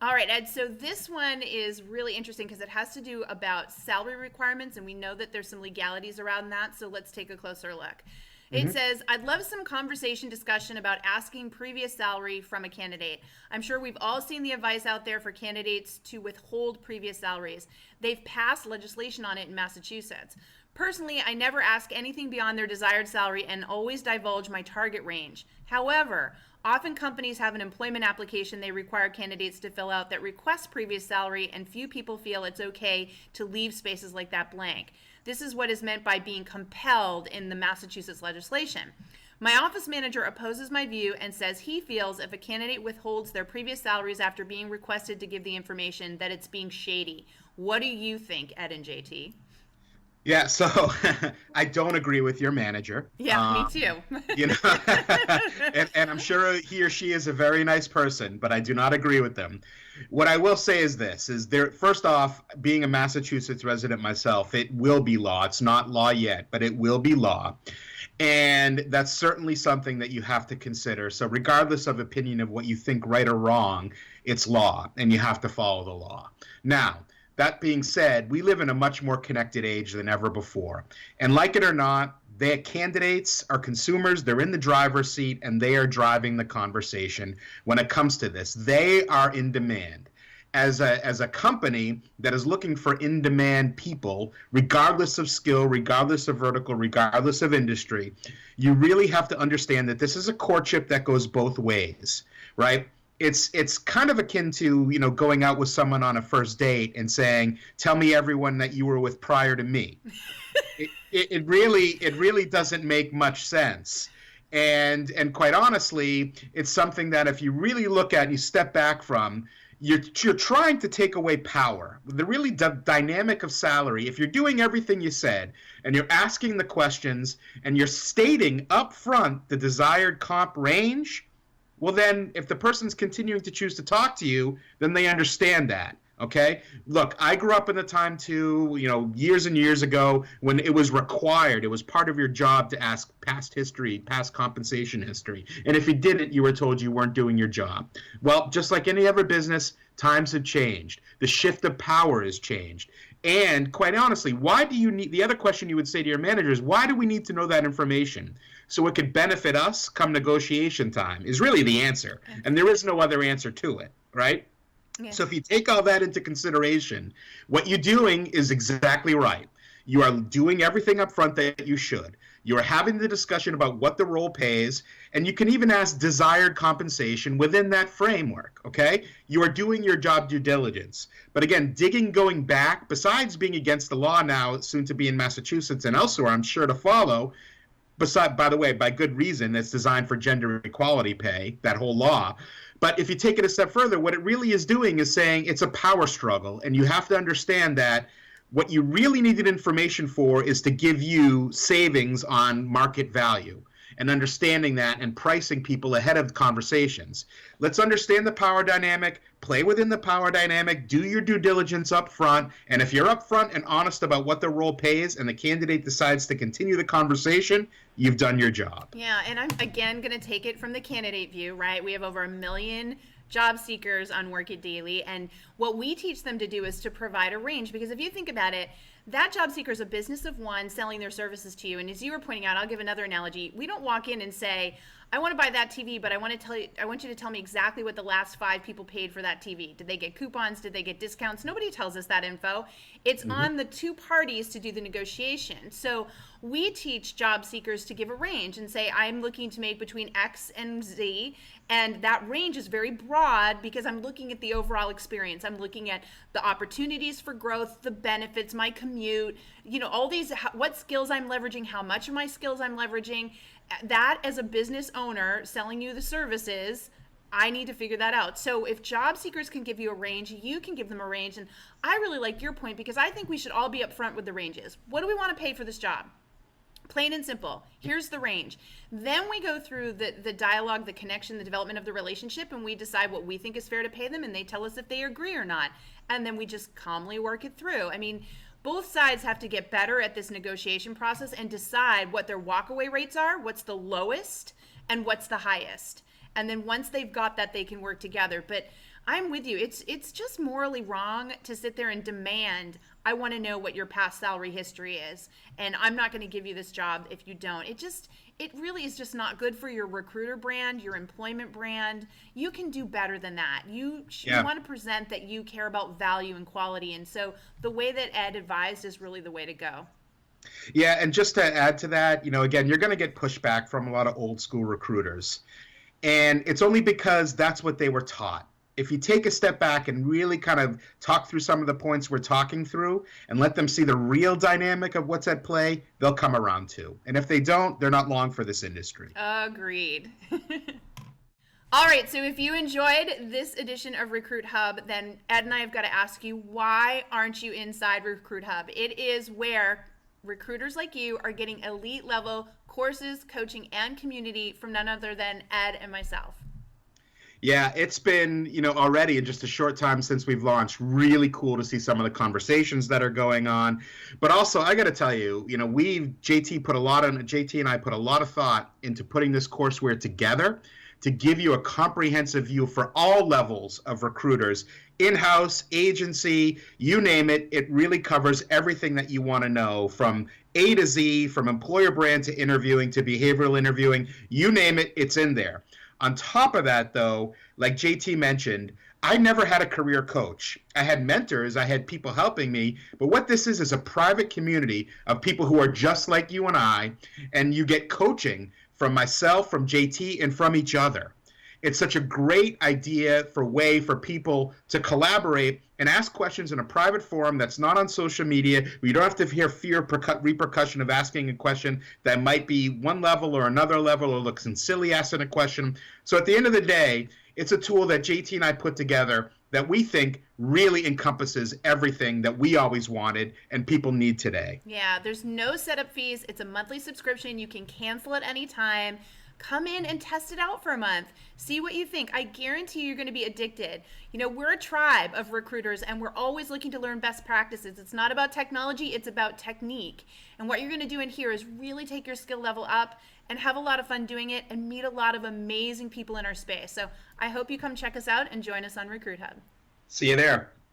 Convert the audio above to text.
All right, Ed. So this one is really interesting because it has to do about salary requirements, and we know that there's some legalities around that. So let's take a closer look. It Hmm. says, I'd love some conversation discussion about asking previous salary from a candidate. I'm sure we've all seen the advice out there for candidates to withhold previous salaries. They've passed legislation on it in Massachusetts. Personally, I never ask anything beyond their desired salary and always divulge my target range. However, often companies have an employment application they require candidates to fill out that requests previous salary, and few people feel it's okay to leave spaces like that blank. This is what is meant by being compelled in the Massachusetts legislation. My office manager opposes my view and says he feels if a candidate withholds their previous salaries after being requested to give the information, that it's being shady. What do you think, Ed and JT? Yeah, so I don't agree with your manager. Yeah, me too. You know, and I'm sure he or she is a very nice person, but I do not agree with them. What I will say is this: is there first off, being a Massachusetts resident myself, it will be law. It's not law yet, but it will be law. And that's certainly something that you have to consider. So regardless of opinion of what you think right or wrong, it's law, and you have to follow the law. Now, that being said, we live in a much more connected age than ever before. And like it or not, the candidates are consumers, they're in the driver's seat, and they are driving the conversation when it comes to this. They are in demand. As a company that is looking for in-demand people, regardless of skill, regardless of vertical, regardless of industry, you really have to understand that this is a courtship that goes both ways, right? It's kind of akin to, going out with someone on a first date and saying, "Tell me everyone that you were with prior to me." It really doesn't make much sense. And quite honestly, it's something that if you really look at and you step back from, you're trying to take away power. The really dynamic of salary, if you're doing everything you said and you're asking the questions and you're stating up front the desired comp range, well, then if the person's continuing to choose to talk to you, then they understand that. Okay. Look, I grew up in the time too, years and years ago when it was required. It was part of your job to ask past history, past compensation history. And if you didn't, you were told you weren't doing your job. Well, just like any other business, times have changed. The shift of power has changed. And quite honestly, why do you need the other question you would say to your manager is, why do we need to know that information? So it could benefit us come negotiation time is really the answer. And there is no other answer to it, right? Yeah. So if you take all that into consideration, what you're doing is exactly right. You are doing everything up front that you should. You are having the discussion about what the role pays, and you can even ask desired compensation within that framework, okay? You are doing your job due diligence. But again, going back, besides being against the law now, soon to be in Massachusetts and elsewhere, I'm sure to follow, by the way, by good reason, it's designed for gender equality pay, that whole law. But if you take it a step further, what it really is doing is saying it's a power struggle. And you have to understand that what you really needed information for is to give you savings on market value and understanding that and pricing people ahead of conversations. Let's understand the power dynamic, play within the power dynamic, do your due diligence up front. And if you're up front and honest about what the role pays and the candidate decides to continue the conversation, you've done your job. Yeah, and I'm again going to take it from the candidate view, right? We have over 1 million job seekers on Work It Daily, and what we teach them to do is to provide a range, because if you think about it, that job seeker is a business of one selling their services to you. And as you were pointing out, I'll give another analogy. We don't walk in and say, "I want to buy that TV, but I want you to tell me exactly what the last 5 people paid for that TV. Did they get coupons? Did they get discounts?" Nobody tells us that info. It's on the two parties to do the negotiation. So we teach job seekers to give a range and say, "I'm looking to make between X and Z." And that range is very broad because I'm looking at the overall experience. I'm looking at the opportunities for growth, the benefits, my commute, all these, what skills I'm leveraging, how much of my skills I'm leveraging. That, as a business owner selling you the services, I need to figure that out. So if job seekers can give you a range, you can give them a range. And I really like your point, because I think we should all be upfront with the ranges. What do we want to pay for this job? Plain and simple. Here's the range. Then we go through the dialogue, the connection, the development of the relationship, and we decide what we think is fair to pay them, and they tell us if they agree or not. And then we just calmly work it through. I mean, both sides have to get better at this negotiation process and decide what their walkaway rates are, what's the lowest, and what's the highest. And then once they've got that, they can work together. But I'm with you. It's just morally wrong to sit there and demand, I want to know what your past salary history is, and I'm not going to give you this job if you don't. It really is just not good for your recruiter brand, your employment brand. You can do better than that. You want to present that you care about value and quality, and so the way that Ed advised is really the way to go. Yeah, and just to add to that, again, you're going to get pushback from a lot of old school recruiters. And it's only because that's what they were taught. If you take a step back and really kind of talk through some of the points we're talking through and let them see the real dynamic of what's at play, they'll come around too. And if they don't, they're not long for this industry. Agreed. All right, so if you enjoyed this edition of Recruit Hub, then Ed and I have got to ask you, why aren't you inside Recruit Hub? It is where recruiters like you are getting elite level courses, coaching, and community from none other than Ed and myself. Yeah, it's been, already in just a short time since we've launched, really cool to see some of the conversations that are going on. But also, I got to tell you, JT and I put a lot of thought into putting this courseware together to give you a comprehensive view for all levels of recruiters, in-house, agency, you name it. It really covers everything that you want to know, from A to Z, from employer brand to interviewing to behavioral interviewing. You name it, it's in there. On top of that, though, like JT mentioned, I never had a career coach. I had mentors, I had people helping me, but what this is a private community of people who are just like you and you get coaching from myself, from JT, and from each other. It's such a great way for people to collaborate and ask questions in a private forum that's not on social media, where you don't have to fear repercussion of asking a question that might be one level or another level or looks silly asking a question. So at the end of the day, it's a tool that JT and I put together that we think really encompasses everything that we always wanted and people need today. Yeah, there's no setup fees. It's a monthly subscription. You can cancel at any time. Come in and test it out for a month. See what you think. I guarantee you're going to be addicted. We're a tribe of recruiters, and we're always looking to learn best practices. It's not about technology, it's about technique. And what you're going to do in here is really take your skill level up and have a lot of fun doing it and meet a lot of amazing people in our space. So I hope you come check us out and join us on Recruit Hub. See you there.